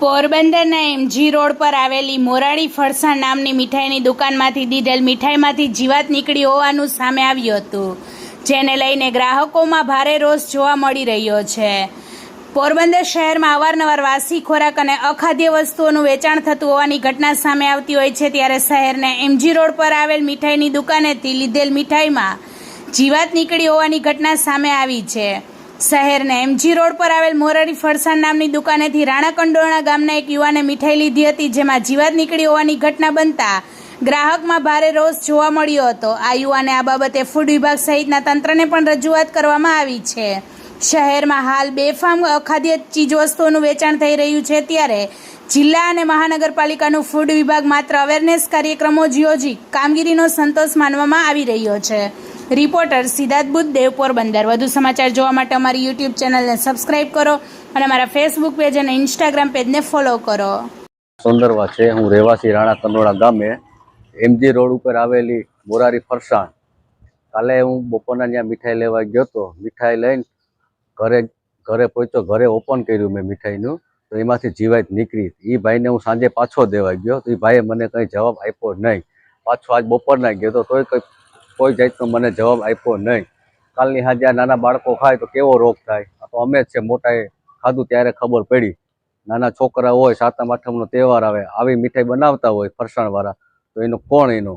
પોરબંદરના MG road પર આવેલી મોરારી ફરસાણ નામની મીઠાઈની દુકાનમાંથી દીધેલ મીઠાઈમાંથી જીવાત નીકળી હોવાનું સામે આવ્યું હતું, જેને લઈને ગ્રાહકોમાં ભારે રોષ જોવા મળી રહ્યો છે। પોરબંદર શહેરમાં અવારનવાર વાસી ખોરાક અને અખાદ્ય વસ્તુઓનું વેચાણ થતું હોવાની ઘટના સામે આવતી હોય છે, ત્યારે શહેરના એમજી રોડ પર આવેલ મીઠાઈની દુકાનેથી લીધેલ મીઠાઈમાં જીવાત નીકળી હોવાની ઘટના સામે આવી છે। શહેરના એમજી રોડ પર આવેલ મોરારી ફરસાણ નામની દુકાનેથી રાણાકંડોરણા ગામના એક યુવાને મીઠાઈ લીધી હતી, જેમાં જીવાત નીકળી હોવાની ઘટના બનતા ગ્રાહકમાં ભારે રોષ જોવા મળ્યો હતો। આ યુવાને આ બાબતે ફૂડ વિભાગ સહિતના તંત્રને પણ રજૂઆત કરવામાં આવી છે। શહેરમાં હાલ બેફામ અખાદ્ય ચીજવસ્તુઓનું વેચાણ થઈ રહ્યું છે, ત્યારે જિલ્લા અને મહાનગરપાલિકાનું ફૂડ વિભાગ માત્ર અવેરનેસ કાર્યક્રમો યોજી કામગીરીનો સંતોષ માનવામાં આવી રહ્યો છે। રિપોર્ટર સિદ્ધાર્થ બુદ્ધદેવ, પોરબંદર। વધુ સમાચાર જોવા માટે અમારી યુટ્યુબ ચેનલને સબસ્ક્રાઇબ કરો અને અમારા ફેસબુક પેજ અને ઇન્સ્ટાગ્રામ પેજને ફોલો કરો। સુંદરવા છે, હું રહેવાસી રાણાકંડોરણા ગામે એમજી રોડ ઉપર આવેલી મોરારી ફરસાણ। કાલે હું બપોરના ત્યાં મીઠાઈ લેવા ગયો હતો। મીઠાઈ લઈને ઘરે પહોંચ્યો, ઘરે ઓપન કર્યું મેં મીઠાઈનું, તો એમાંથી જીવાત નીકળી। એ ભાઈને હું સાંજે પાછો દેવા ગયો તો એ ભાઈએ મને કંઈ જવાબ આપ્યો નહીં। પાછો આજ બપોરના ગયો તો તોય કોઈ જાતનો મને જવાબ આપ્યો નહીં। કાલની સાંજે આ નાના બાળકો ખાય તો કેવો રોગ થાય, આ તો અમે જ છે મોટાએ ખાધું ત્યારે ખબર પડી। નાના છોકરા હોય, સાતમ આઠમનો તહેવાર આવે, આવી મીઠાઈ બનાવતા હોય ફરસાણવાળા, તો એનો કોણ એનો